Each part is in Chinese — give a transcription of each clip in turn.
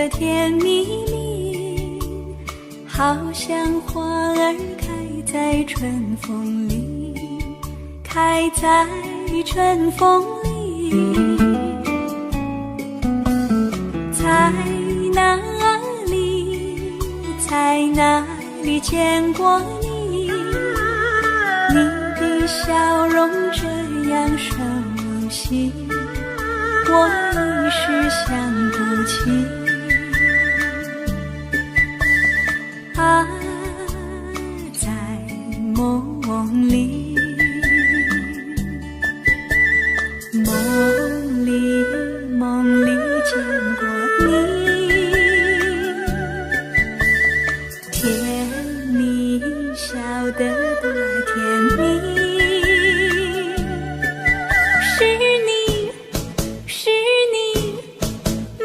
的甜蜜蜜，好像花儿开在春风里，开在春风里。在哪里，在哪里见过你？你的笑容这样熟悉，我一时想不起。啊，在梦里，梦里见过你，甜蜜笑得多甜蜜。是你，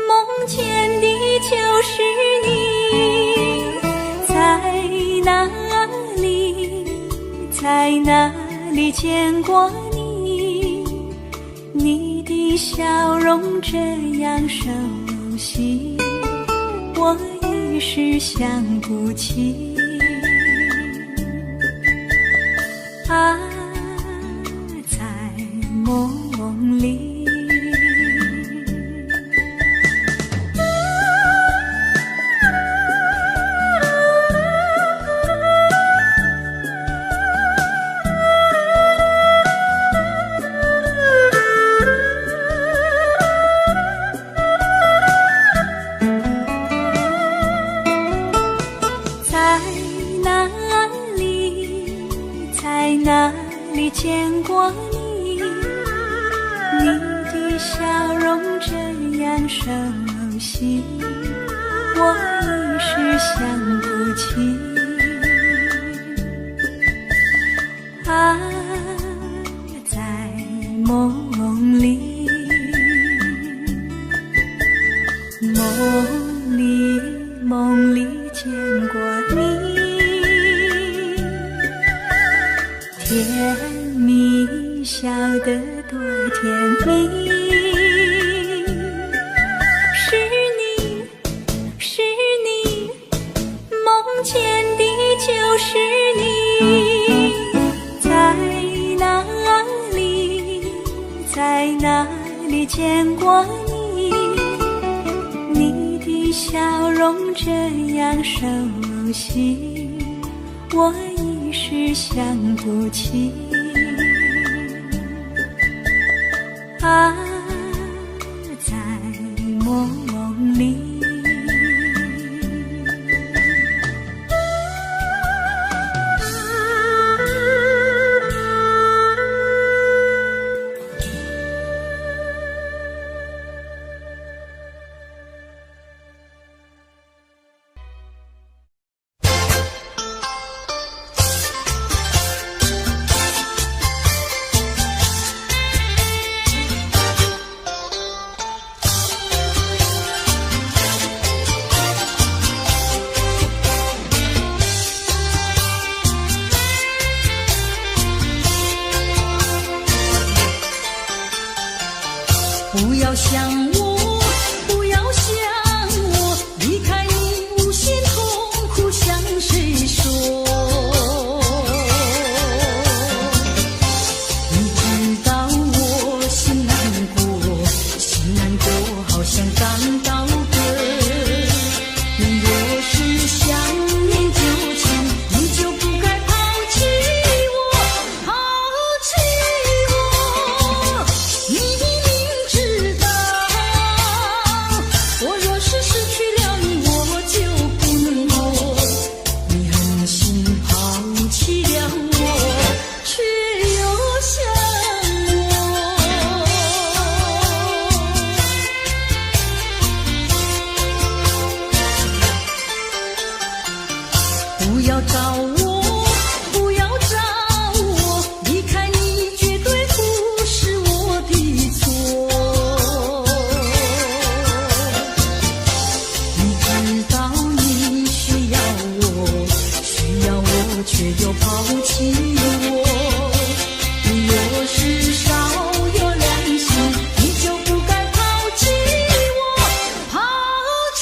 梦见的就是你。在哪里见过你？你的笑容这样熟悉，我一时想不起。啊，在梦里。在哪里见过你？你的笑容这样熟悉，我一时想不起。啊，在梦里，梦里见过你。甜蜜笑得多甜蜜。是你，梦见的就是你。在哪里见过你？你的笑容这样熟悉，我一时想不起。啊，在梦里。不要想我，不要想我，离开你无限痛苦向谁说？你知道我心难过，心难过好像刚到歌。你若是想念旧情，你就不该抛弃我，抛弃我。你我若是失去了你，我就不能活。你狠心抛弃了我，却又想我。不要找我，不要找我，离开你绝对不是我的错。却又抛弃我，你若是少有良心，你就不该抛弃我，抛弃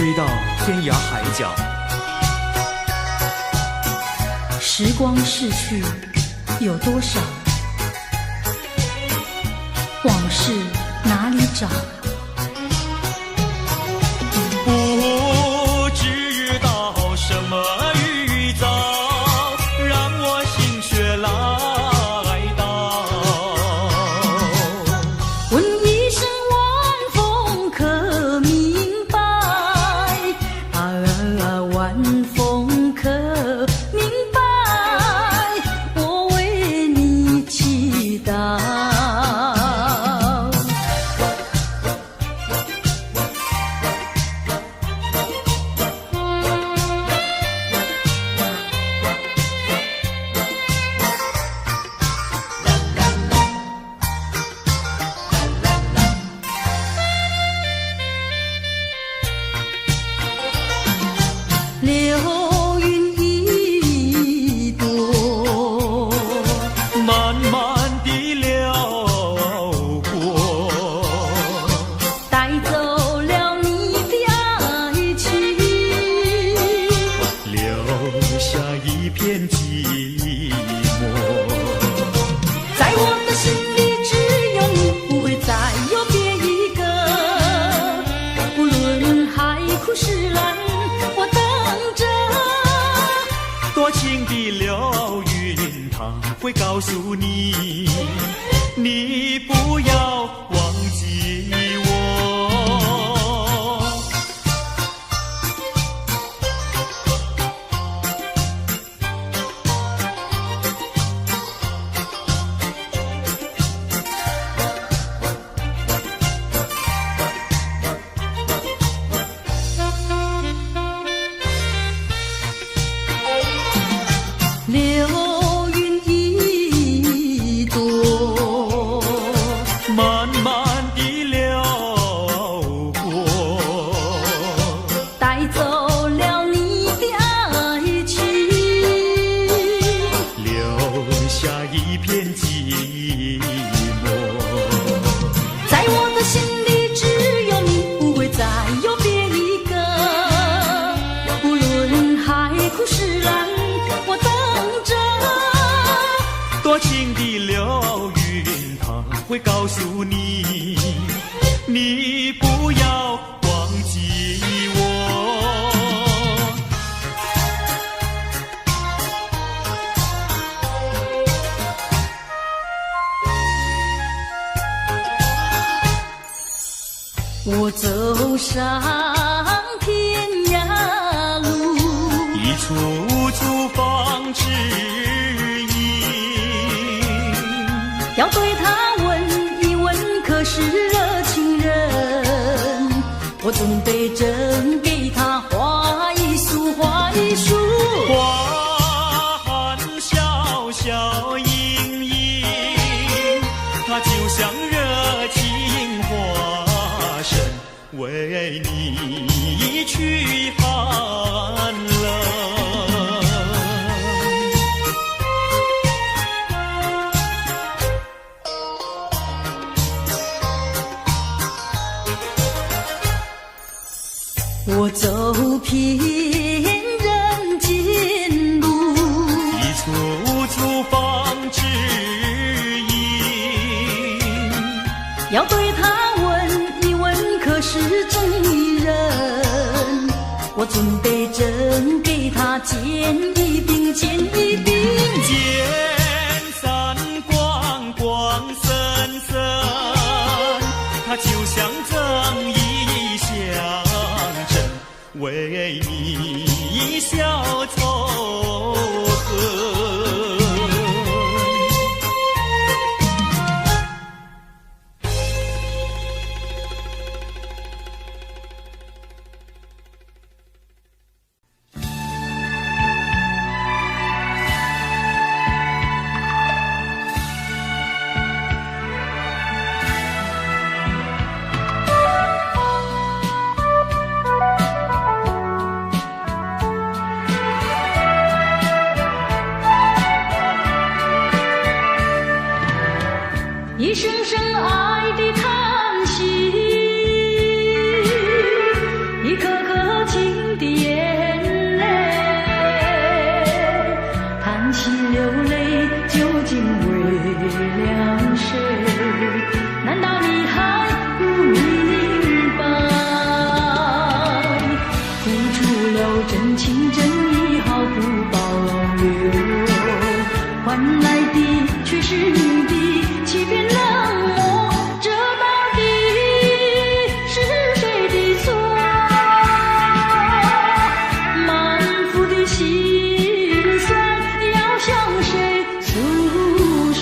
追到天涯海角。时光逝去有多少？往事哪里找？不知道什么预兆，让我心血来到。问一声晚风可明白？晚风可明白？我为你祈祷。流云一朵，慢慢地流过，带走了你的爱情，留下一片寂寞。在我的心里只有你，不会再有别一个。不论海枯石烂，我等着。多情的流云，它会告诉你，你不要忘记我。流云一朵，慢慢地流过，带走了你的爱情，留下一片寂寞。在我的心里只有你，不会再有别一个。不论海枯石烂，我等着。多情的流云，它会告诉你，你不要忘记我。我走上天涯路，一处处放指引，要对他问一问，可是热情人？我准备真给他画一束，画一束。花含笑笑盈盈，它就像热情化身，为你去寒冷。我走遍人间路，一处处放指引，要对他问一问，可是真一人？我准备真给他见一饼，见一饼。见散光光森森，它就像正义象征，为你消仇恨。是你的欺骗冷漠，这到底是谁的错？满腹的心酸要向谁诉说？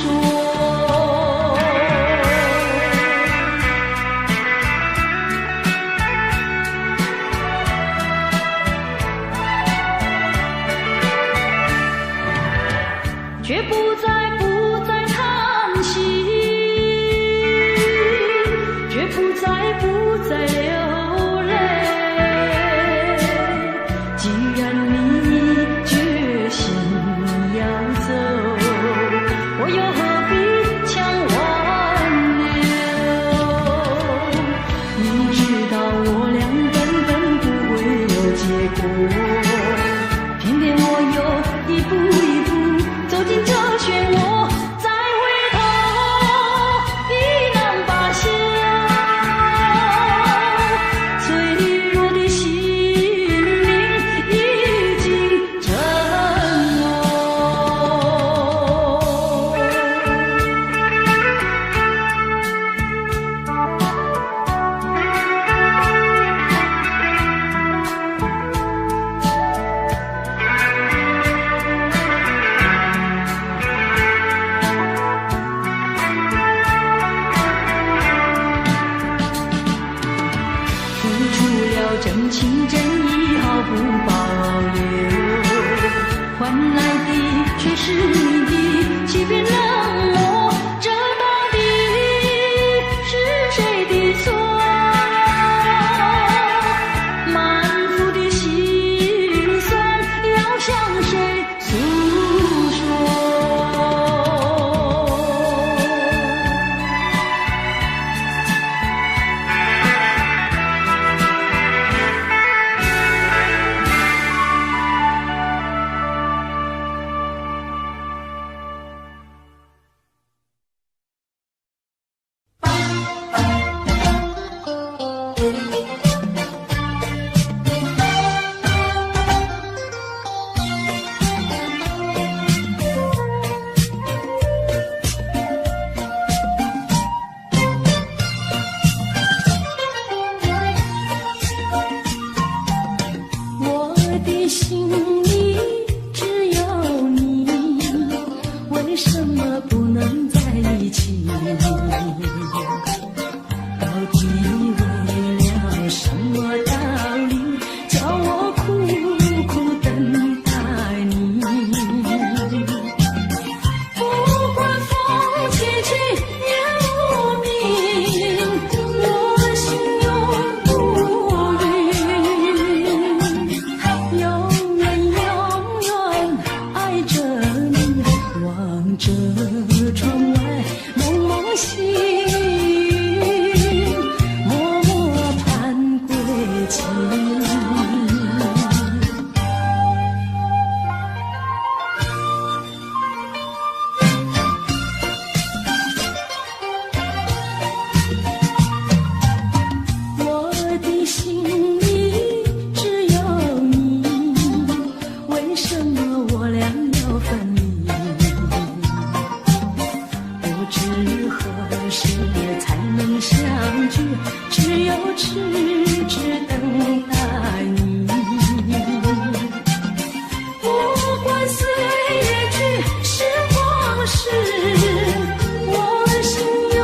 却不再叹息，却不再流泪。既然你决心要走，我又何必强挽留？你知道我俩根本不会有结果，偏偏我又一步一步走进这漩涡，再回头已难罢休。脆弱的心灵已经沉沦。付出了真情真意毫不保留，换来的却是你的欺骗冷漠，这到底是谁的错？满腹的心酸要向谁诉说？我的心里只有你，为什么不能在一起？到底为了什么道理，叫我苦苦等待你？不管风起起夜无明，我心永不渝，永远爱着你，望着窗外蒙蒙星，默默盼归期。我的心里只有你，为什么我俩要分离？不知何时才能相聚，只有痴痴等待你。不管岁月去，时光逝，我心永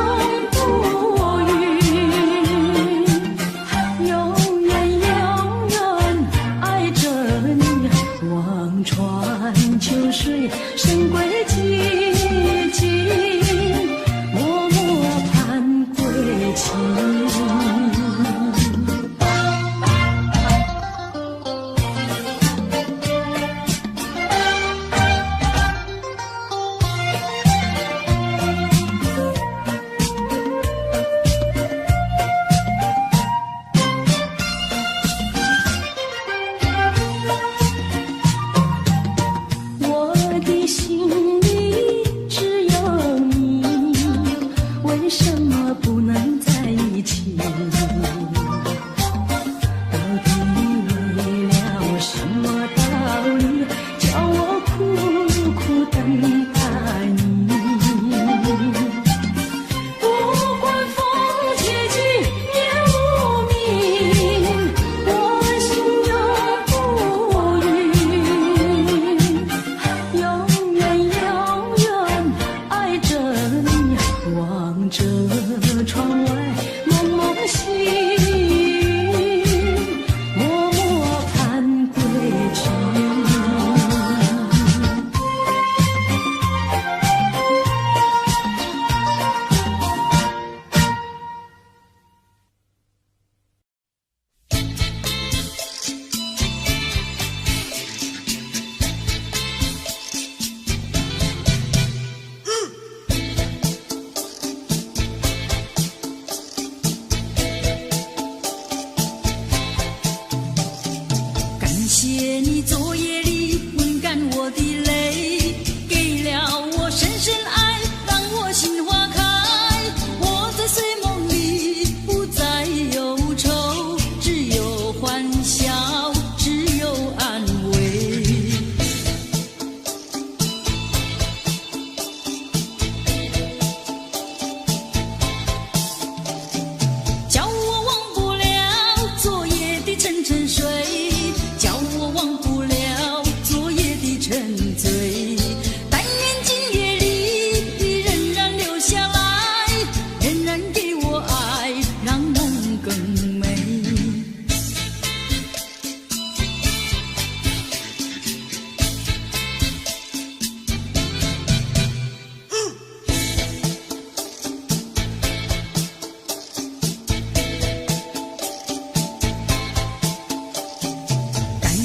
不渝，永远爱着你，望穿秋水，深归寂静，默默盼归期。我的心里只有你，为什么不能在一起？到底为了什么道理，叫我苦苦等待你？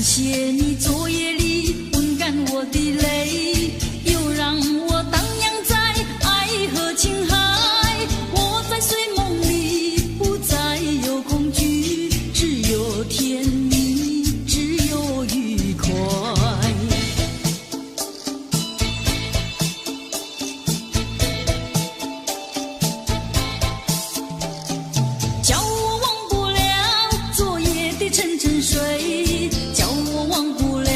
谢你昨夜里温干我的泪，又让我荡漾在爱河情海。我在睡梦里不再有恐惧，只有甜蜜，只有愉快。叫我忘不了昨夜的沉沉睡，叫我忘不了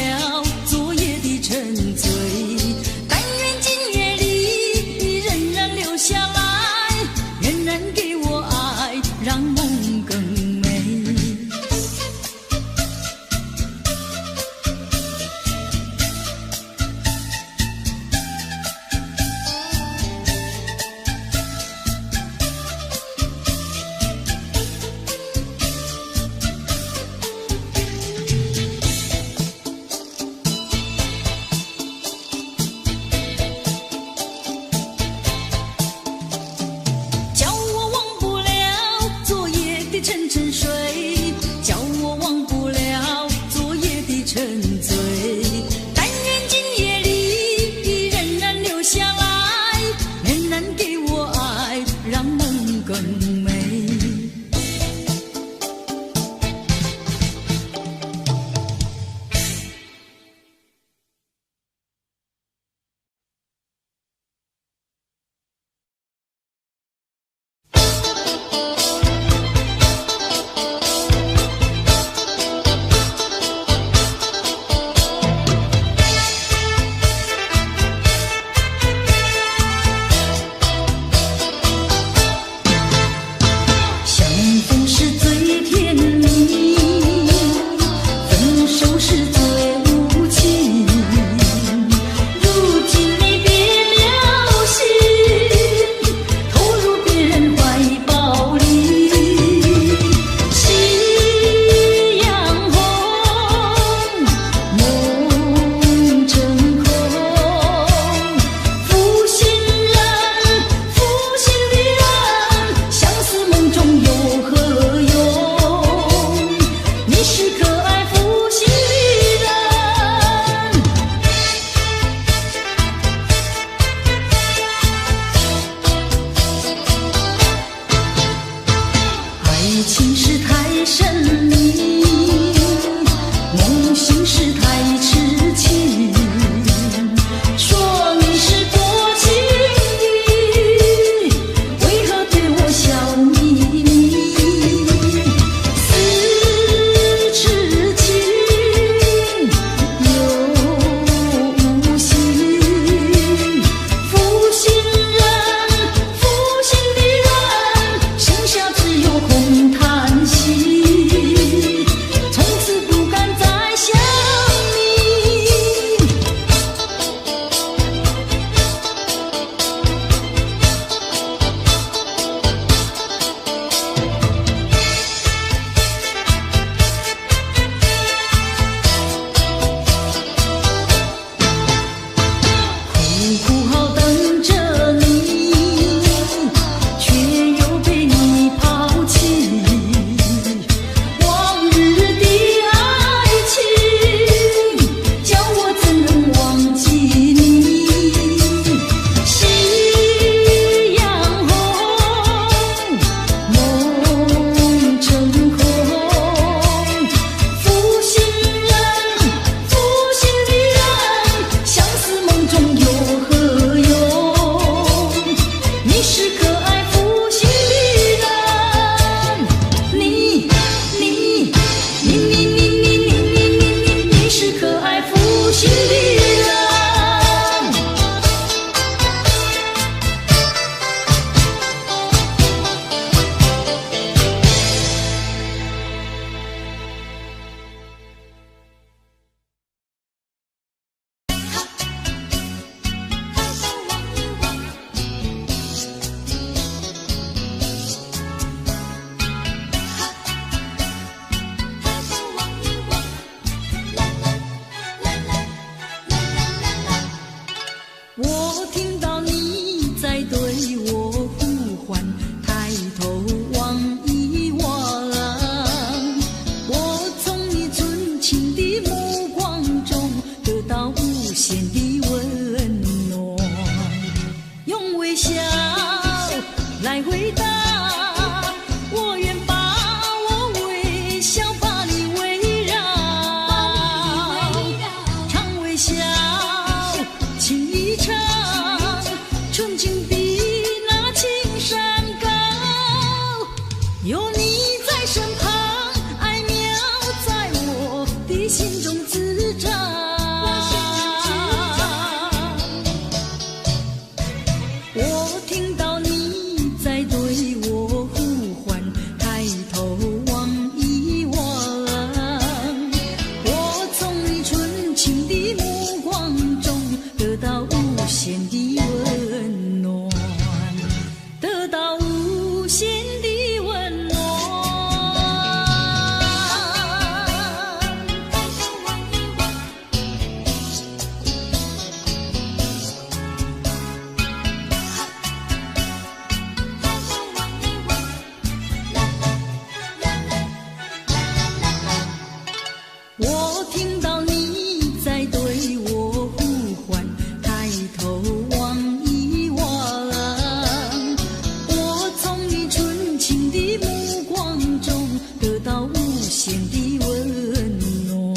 间的温暖，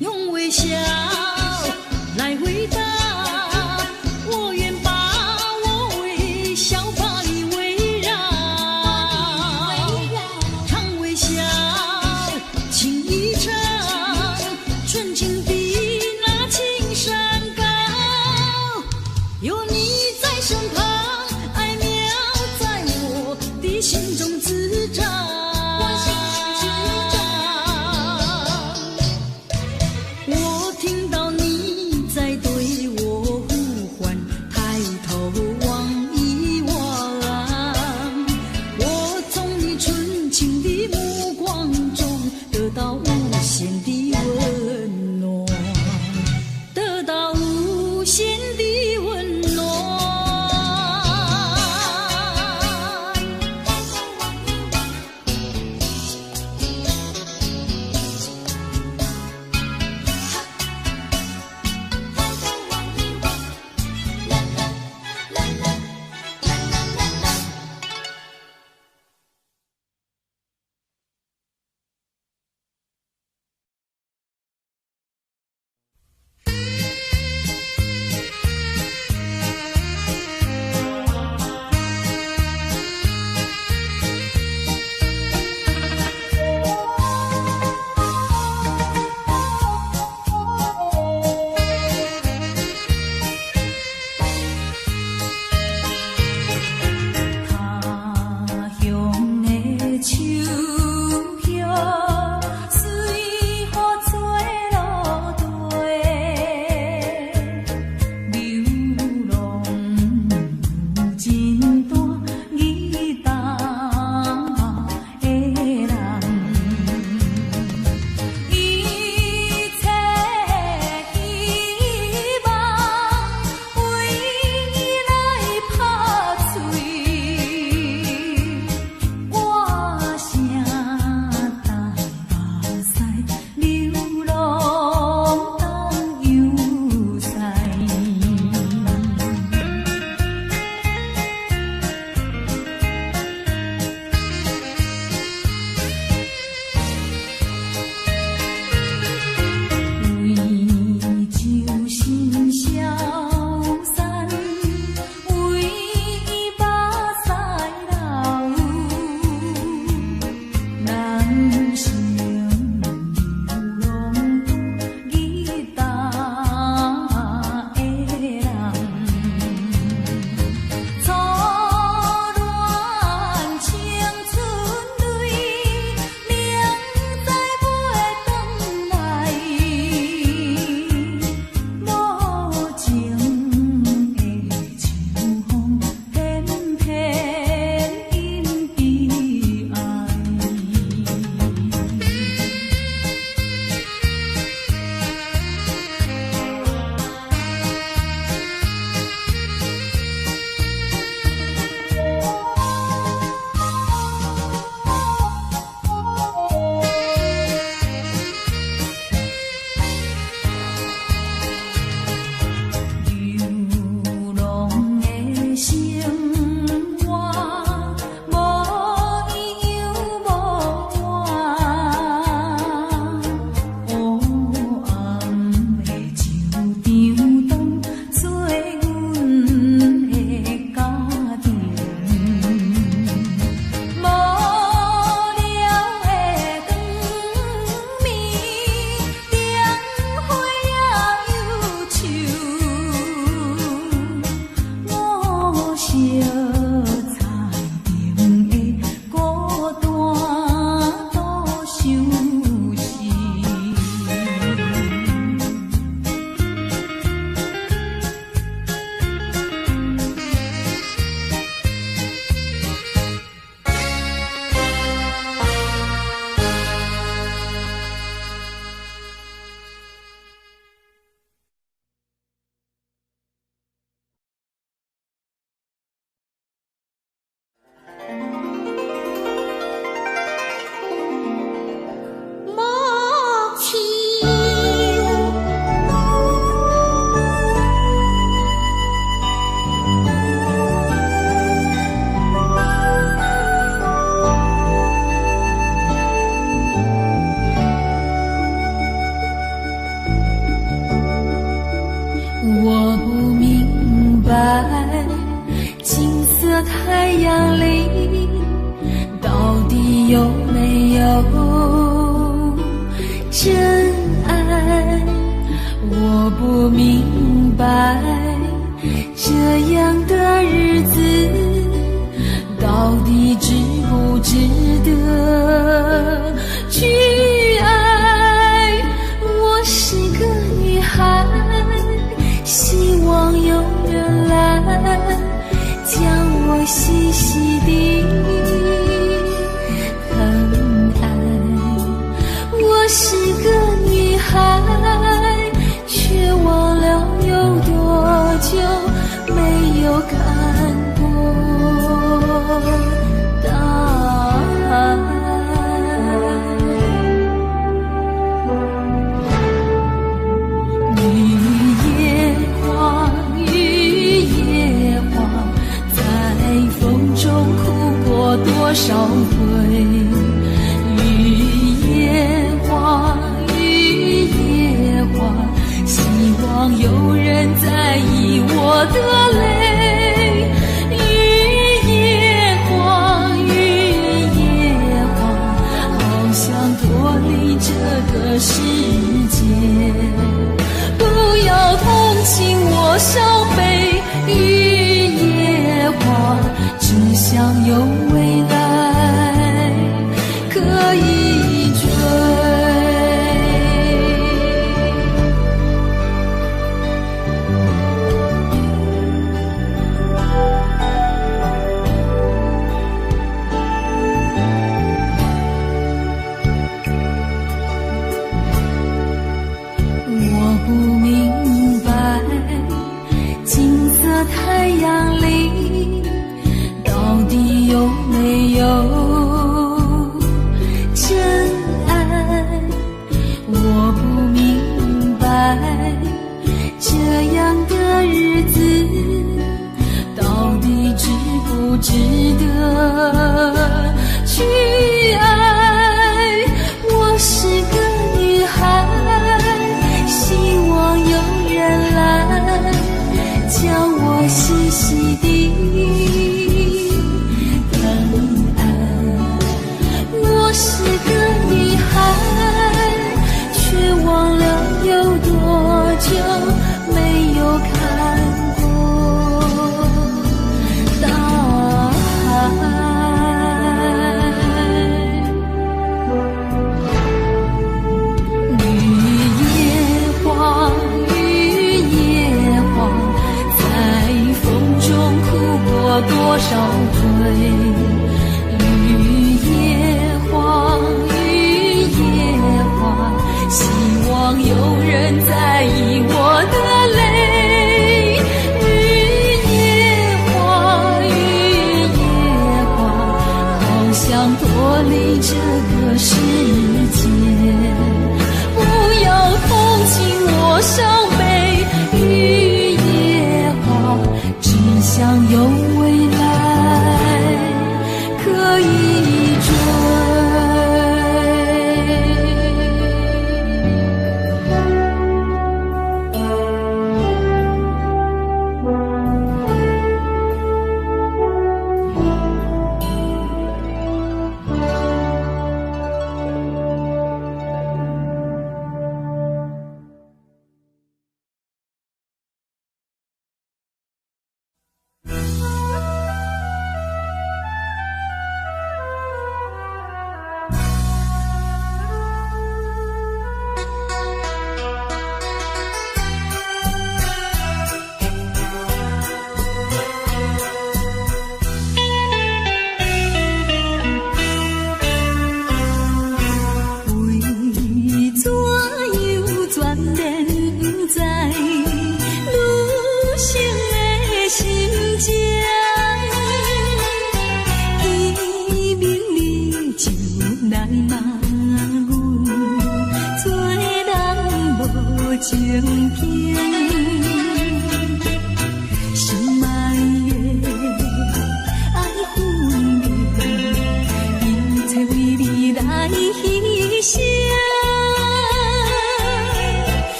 用微笑来回答。我愿把我微笑把你围绕，常微笑情一场，纯情的那青山高，有你在身旁，爱苗在我的心中滋长。白，这样的日子到底值不值得去爱？我是个女孩，希望有人来将我细细地疼爱。我是个女孩，却忘了有多久没有看过大海。雨也黄，雨也黄，在风中哭过多少回。雨也黄，雨也黄，希望有人在意我的泪。雨也黄，雨也黄，好想脱离这个世界。不要同情我伤悲，雨也黄，只想有未来可以追。我不明白，金色太阳里到底有没有真爱？我不明白，这样的日子到底值不值得去爱？我是个女孩，希望有人来将我细细地疼爱。我是个女孩，却忘了有多久没有看过大海。雨也黄，雨也黄，在风中哭过多少回。雨也黄，雨也黄，希望有人在意我的泪。雨也黄，雨也黄，好想脱离这个世界。不要同情我伤悲，雨也黄，只想有未来可以追。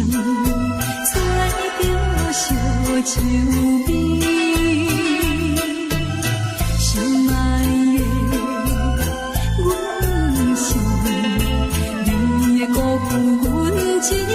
找着小酒味。心爱的，阮是你的辜负阮情意。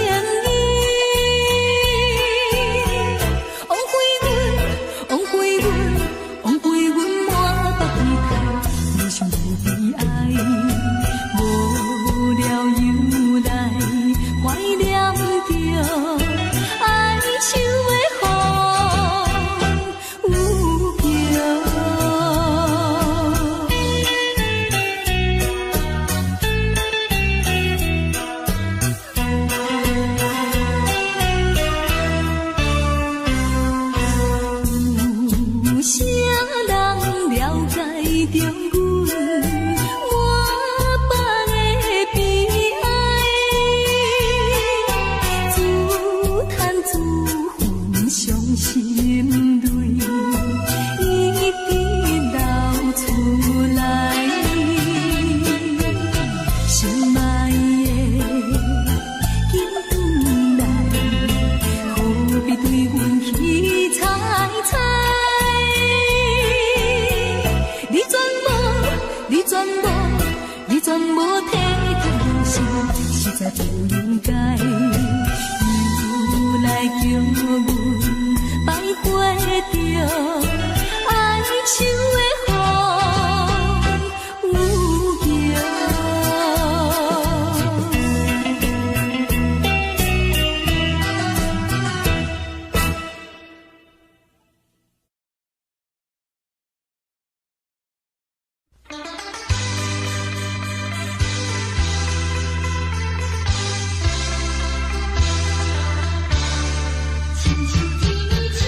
轻轻提起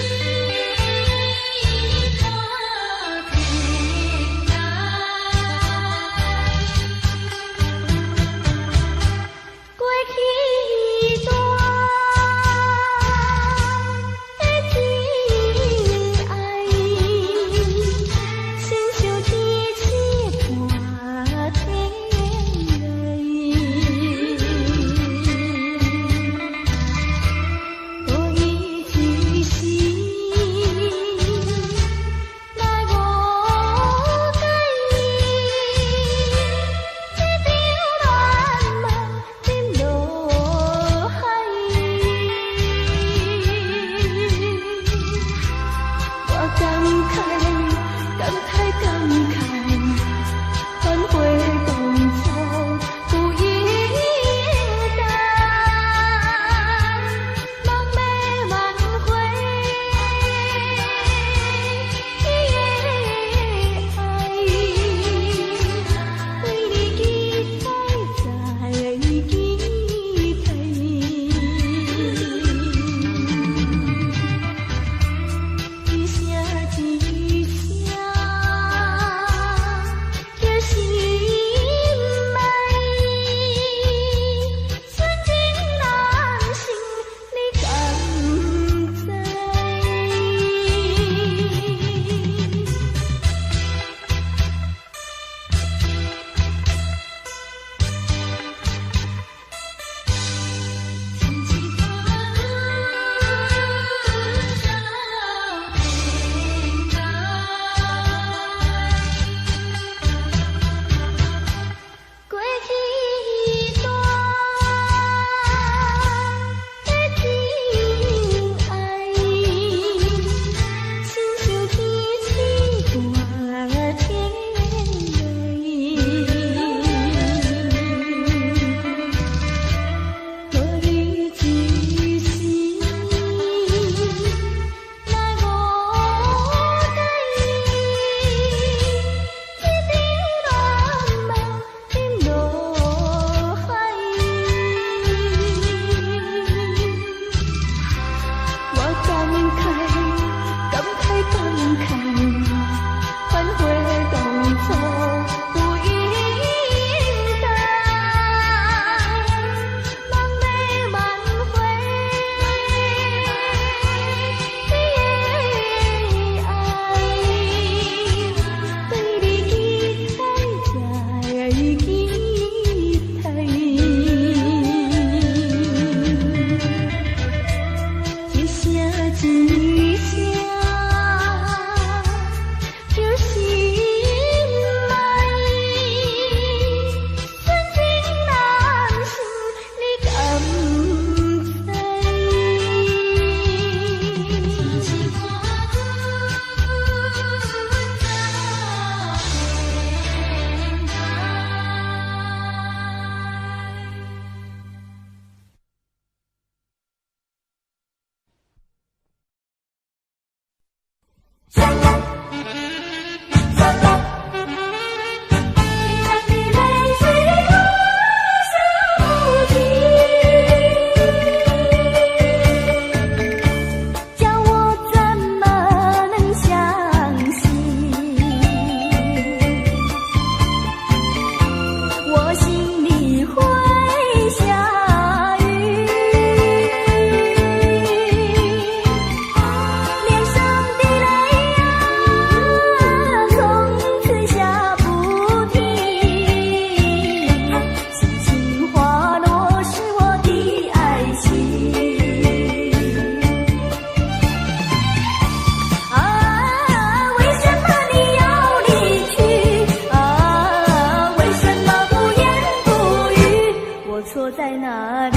错在哪里？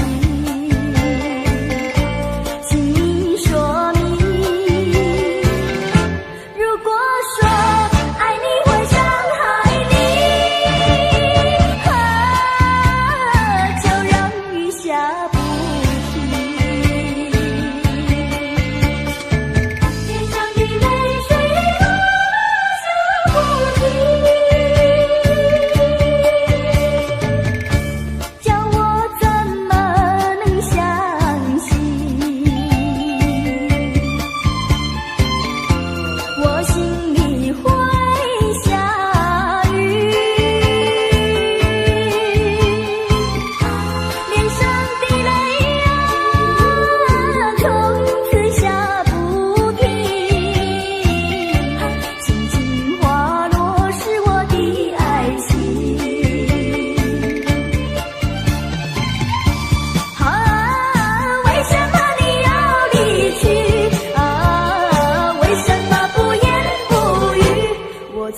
请你说明。如果说爱你会伤害你，就让雨下不停。脸上的泪水落下不停。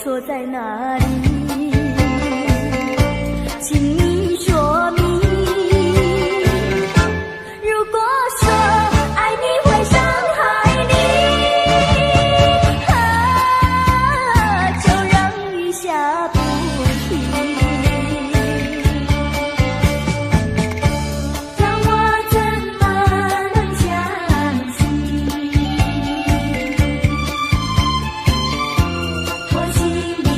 错在哪里？请你说明。如果说爱你会伤害你，就让雨下不停。让我怎么能相信？我心里。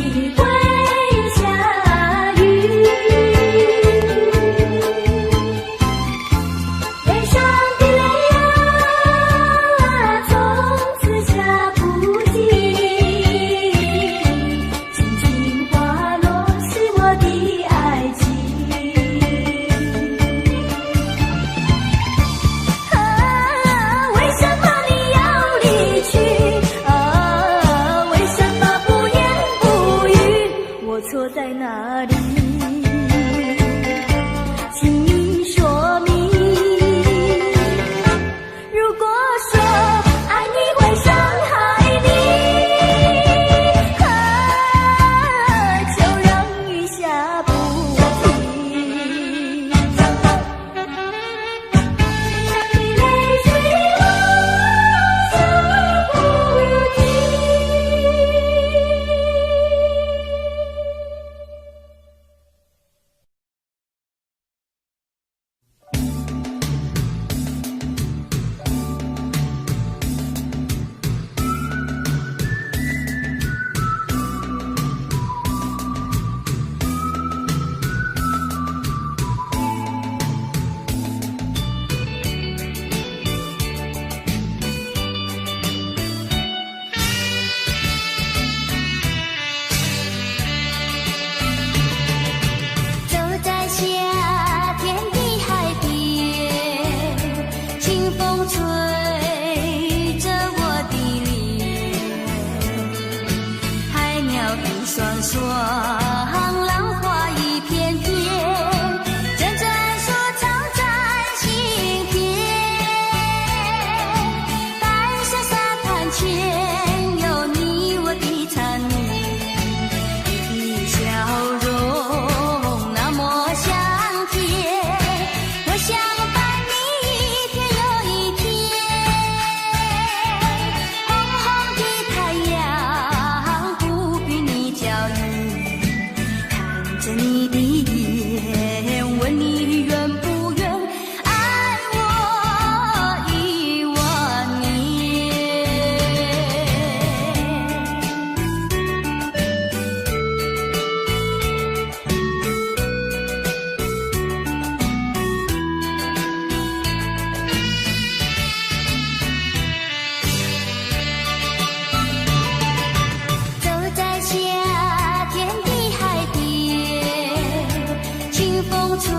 风吹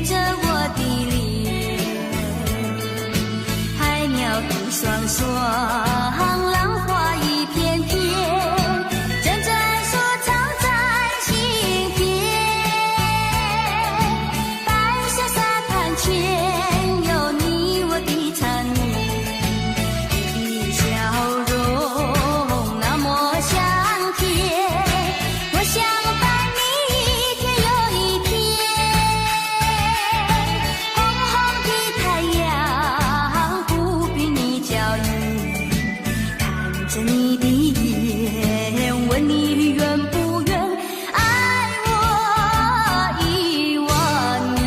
着我的脸，海鸟独双双，浪花一片片，阵阵说唱在心间。白色沙滩前有你我的缠绵，你的笑容那么香甜，我想伴你一天又一天。红红的太阳不比你娇艳，看着你的眼，问你愿不愿爱我10000年。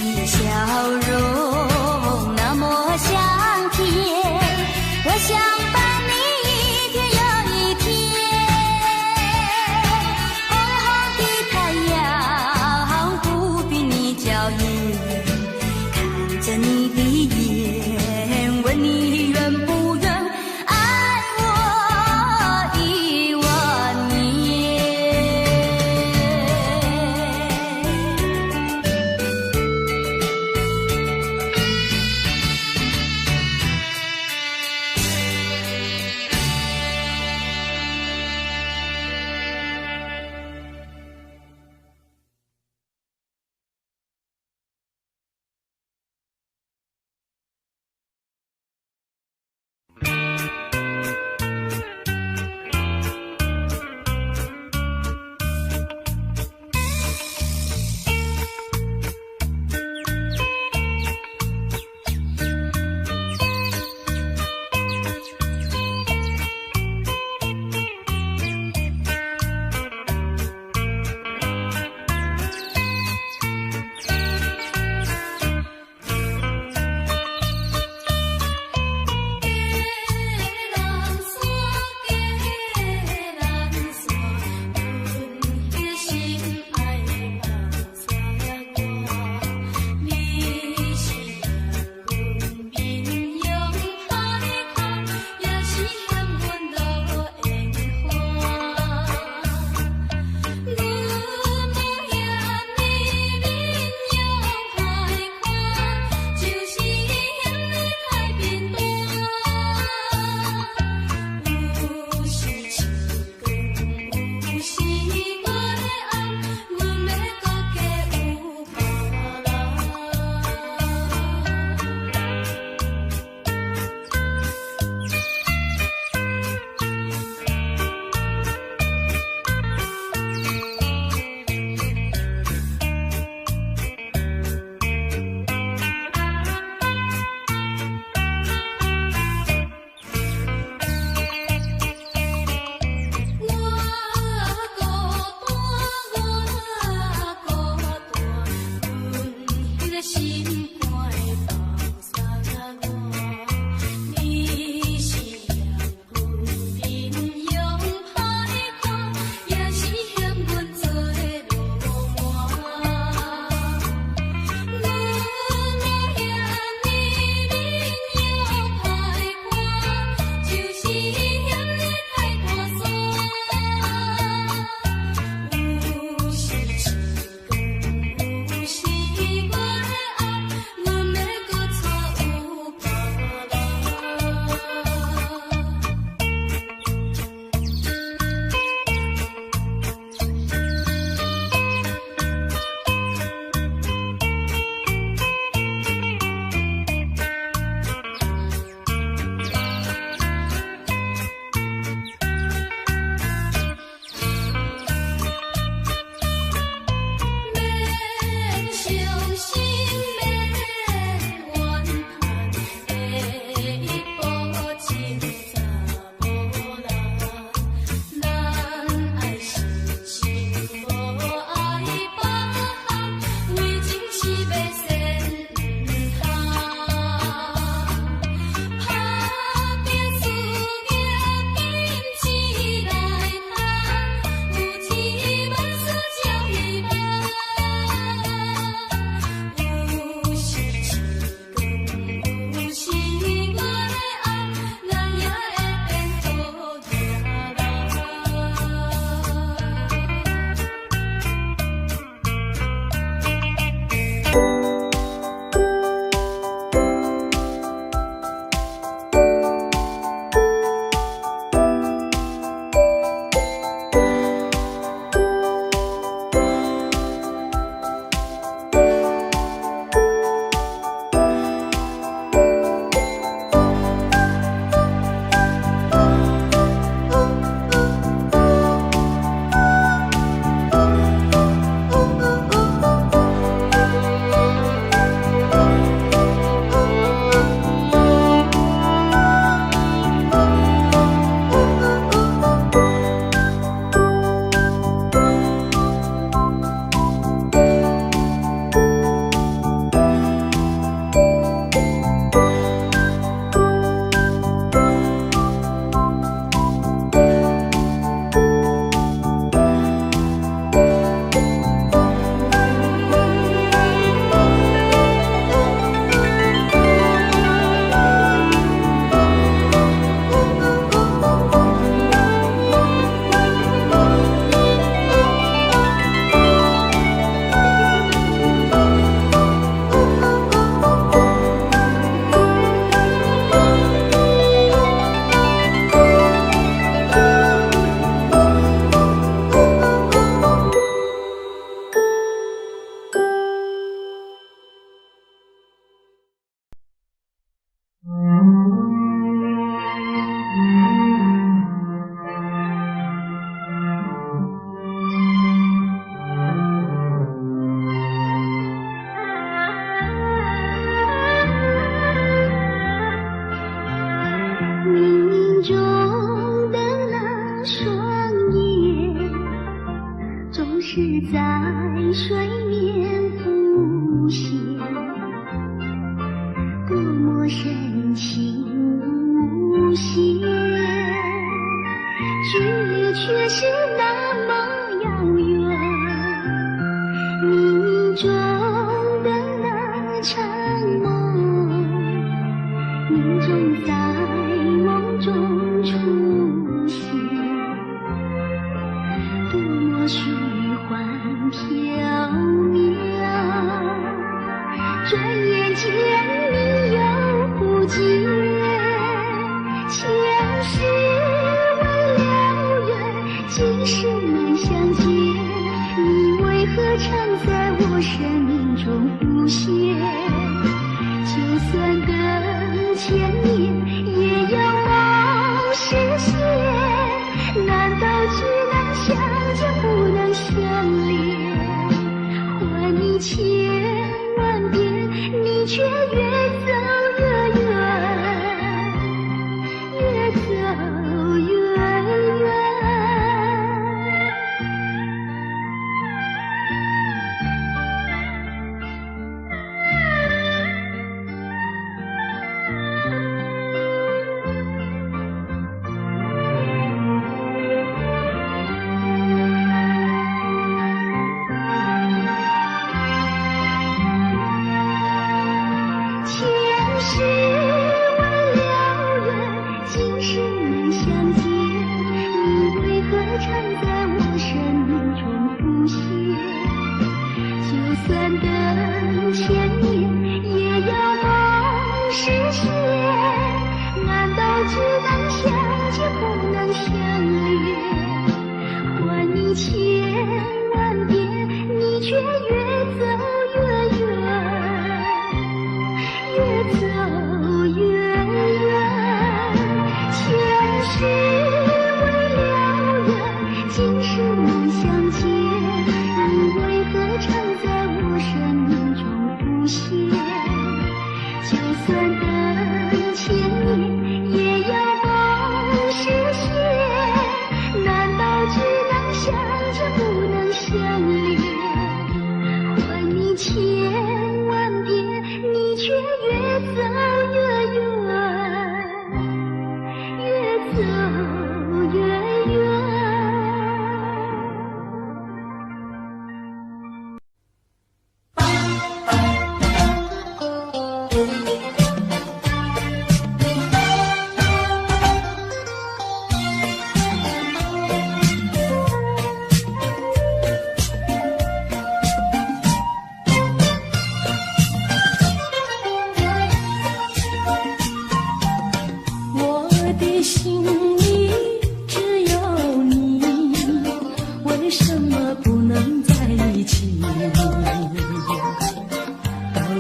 你的笑容那么香甜，我想伴你一天又一天。红红的太阳不比你娇艳，看着你的眼，问你愿不愿爱我10000年。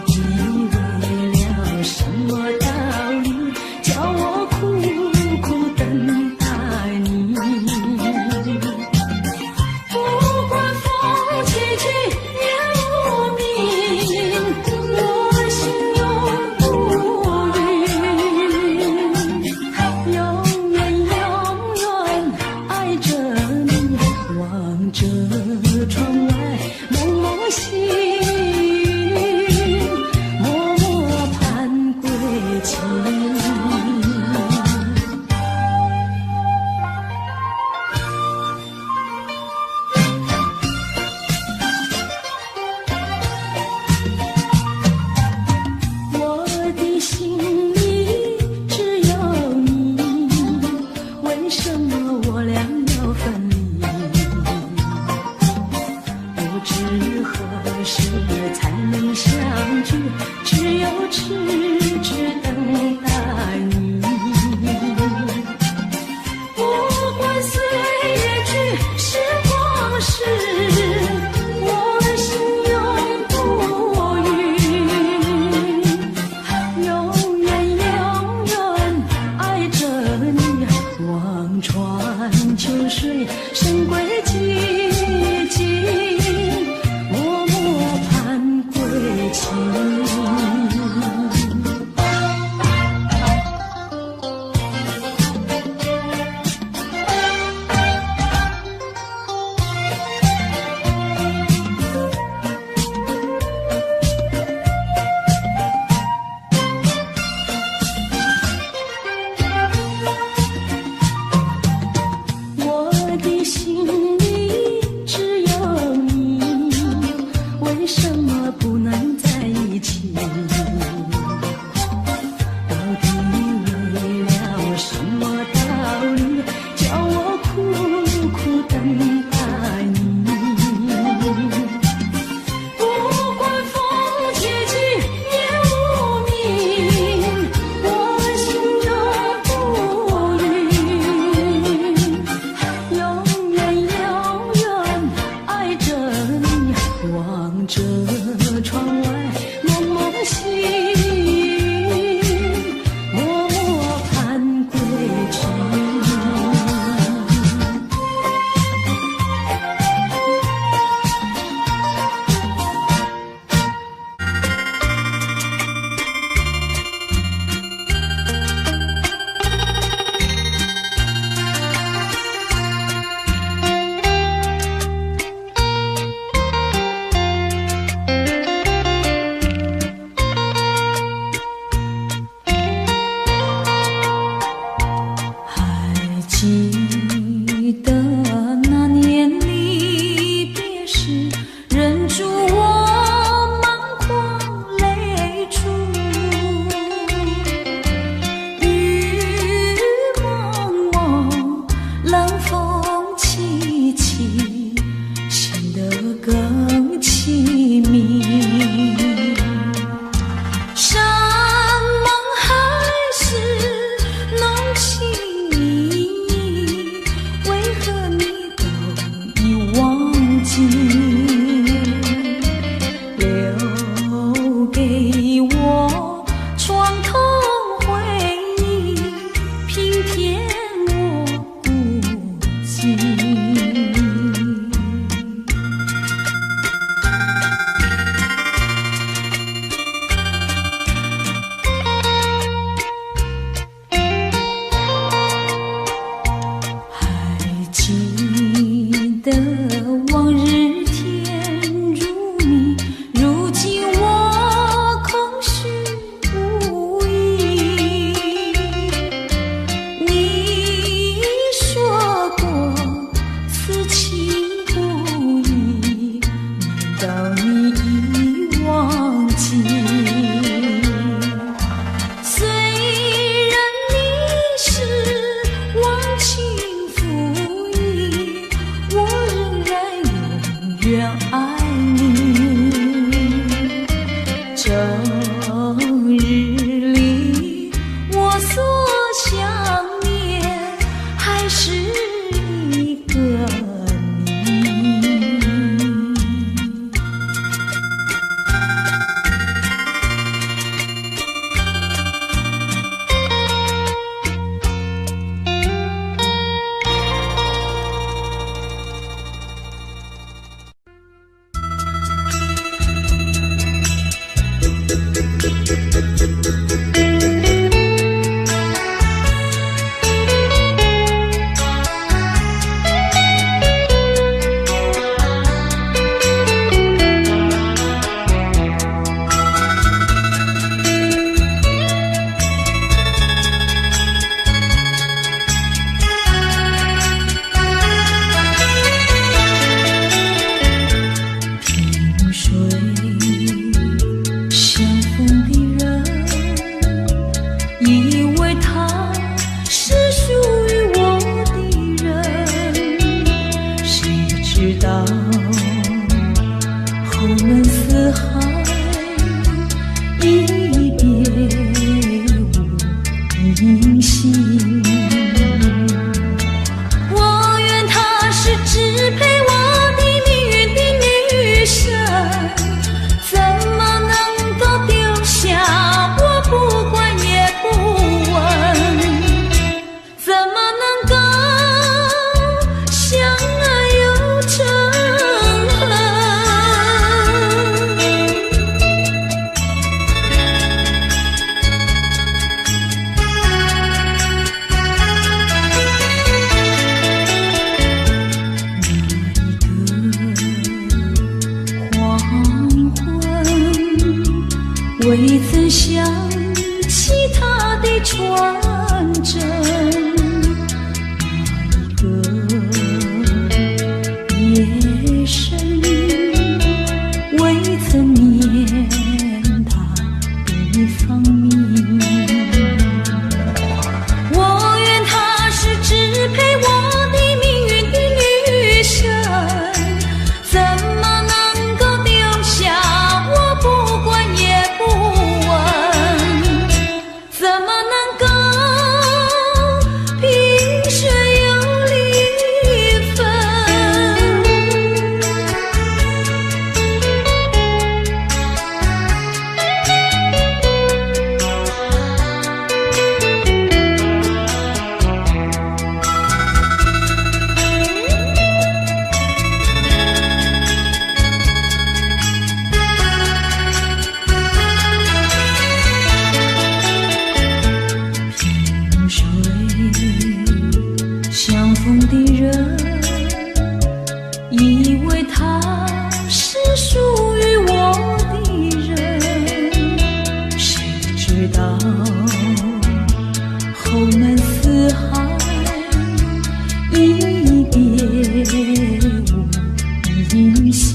底为了什么道理，叫我苦苦等待你？不管风起起也无名，我心永不渝。永远永远爱着你，望着窗外蒙蒙星，默默盼归期。我的心里只有你，为什么我俩要分离？不知何时才能相聚，只有痴痴等待你。不管岁月去，时光逝，我心永不渝。永远永远爱着你，望穿秋水，神归寂静，默默盼归期。我的心里只有你，为什么不能在一起？到底为了什么道理，叫我苦苦等待你？不管风起起也无名，我心永不渝。永远永远爱着你，望着窗外蒙蒙星，默默盼归期。未曾想起他的传真，那一个夜深，未曾念他的芳名。我愿她是支配我的命运的女神，怎么能够丢下我不管也不问？怎么能够萍水有离分？萍水相逢的人，以为他是属于我的人，谁知道后门四海，一别无音信。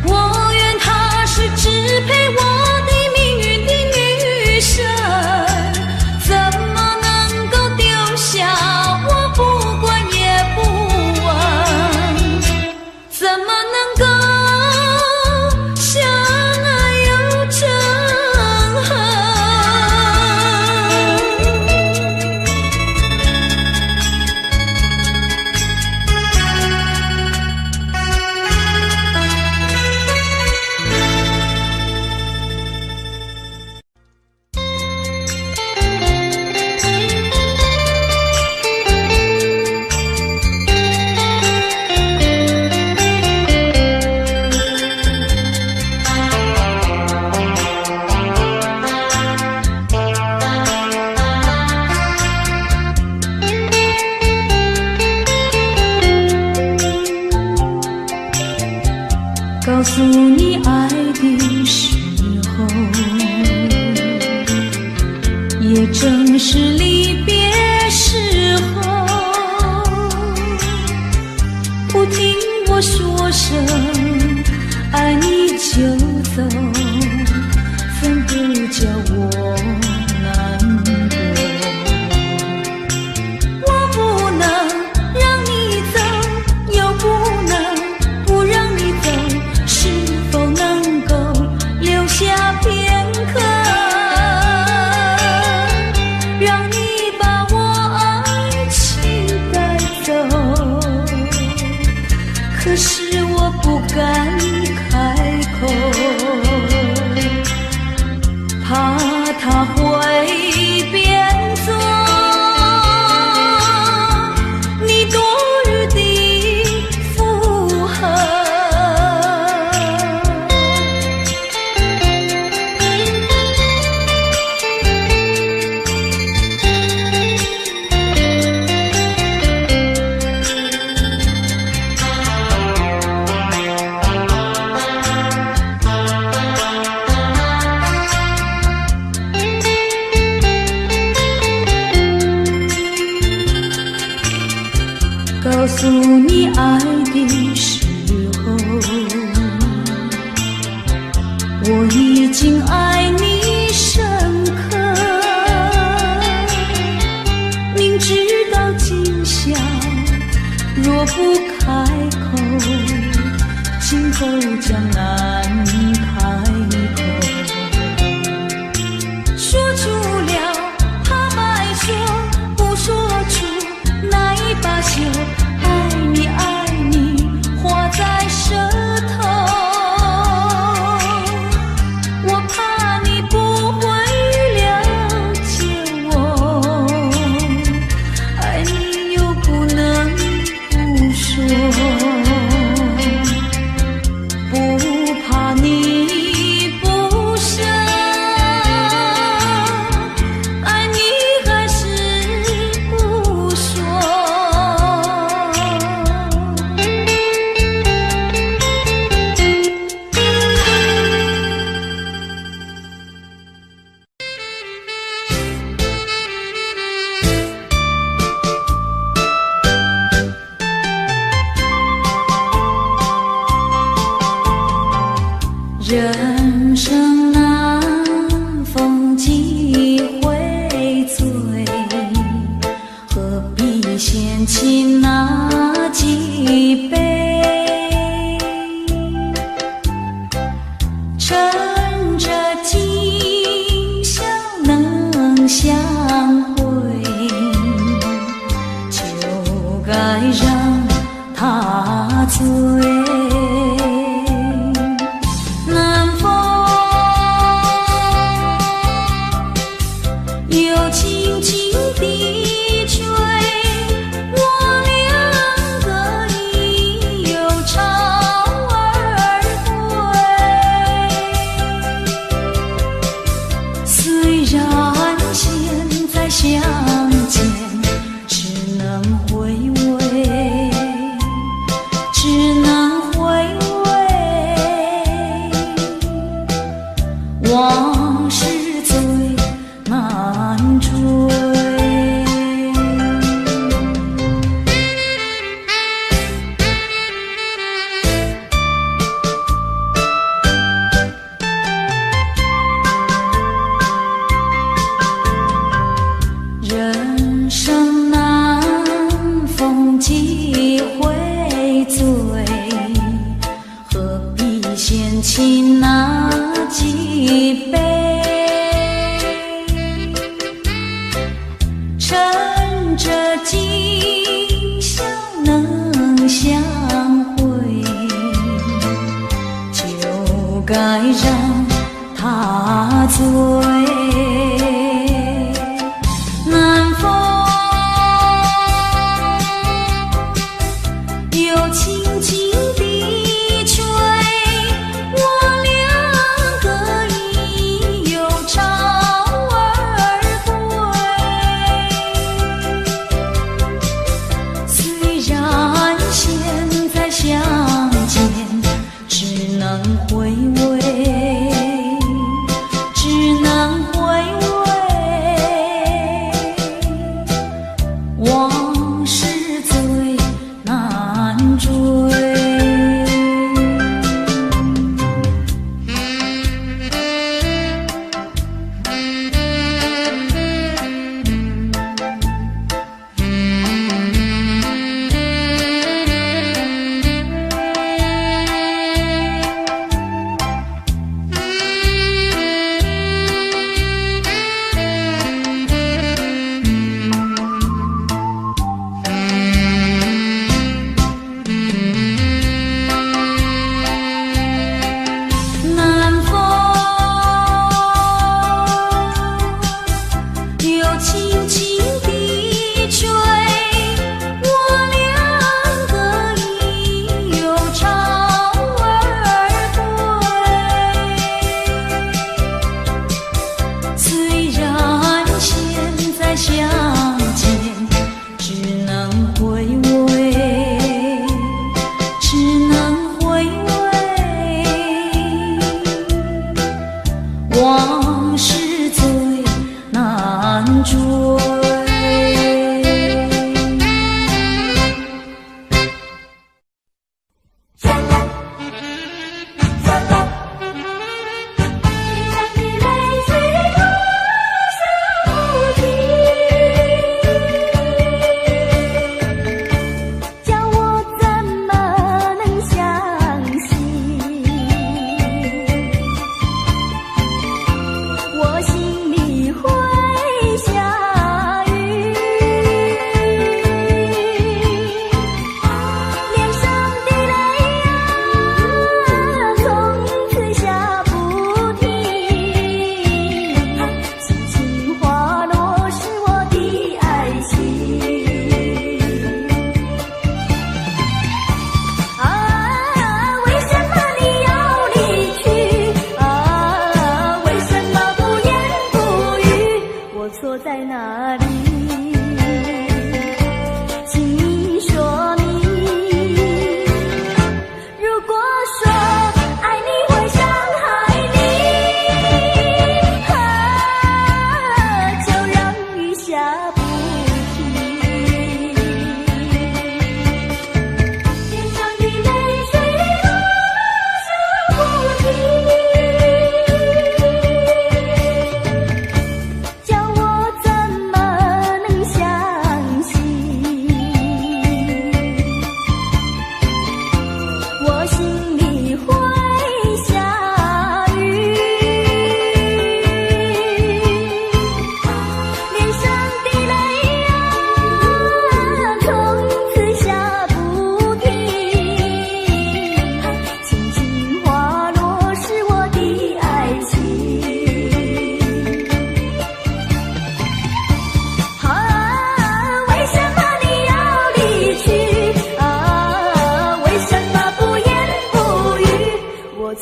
我愿她是支配我的命运的女神，怎么能够丢下我不管也不问？怎么能够相爱又憎恨？告诉你爱的时候，也正是离别时候。不听我说声爱你就走，怎不叫我难过？我不能让你走，又不能不让你走，是否能够留下片刻，让你把我爱情带走？可是我不敢开口，怕他会变作你多余的附和。告诉你爱的时候，我已经爱你深刻，明知道今宵若不开口，今后将难开口。说出了怕白说，不说出那一把酒，爱你爱你画在舌头，我怕人生难逢几回醉，何必嫌弃那几杯？趁着今宵能相会，就该让他醉。相见只能回味，只能回味，往事最难追。人生难逢几回醉，何必嫌弃那几杯？趁着今宵能相会，就该让他醉。南风又轻轻地吹，我两个已又潮儿归。虽然现在相见只能回味，只能回味，往事最难追。往事最难追。天上的泪水落下不停。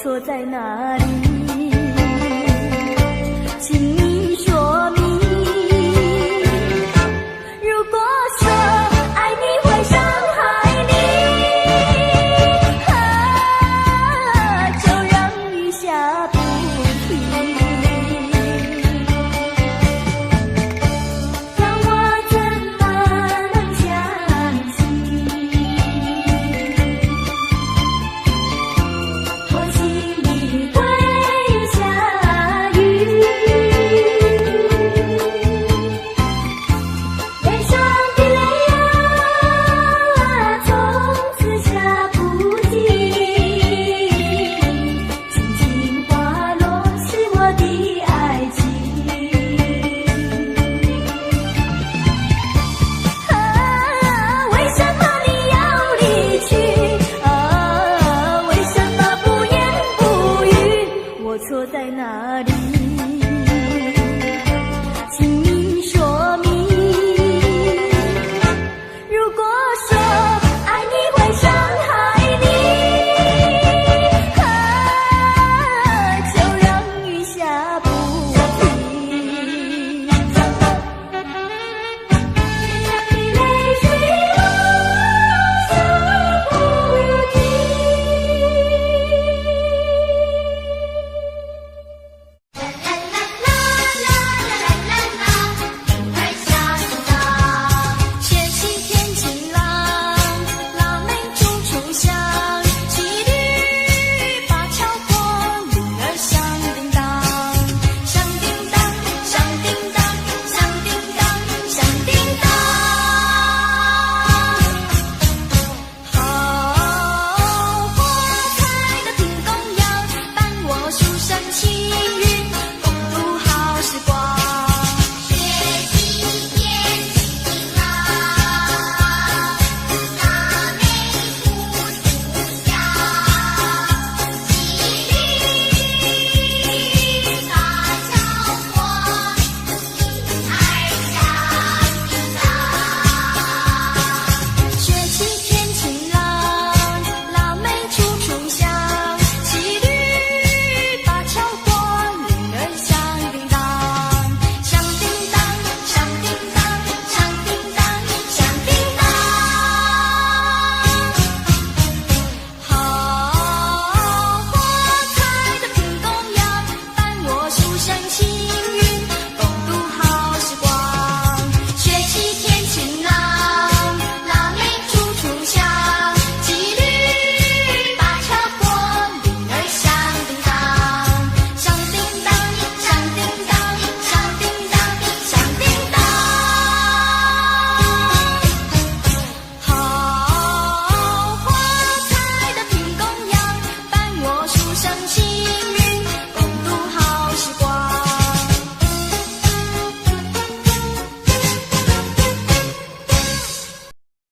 错在哪里？请你说明。如果说爱你会伤害你，就让雨下不停，让我怎么能相信？我心里会下雨，脸上的泪啊，从此下不尽，轻轻滑落是我的爱情。为什么你要离去？为什么不言不语？我错在哪里？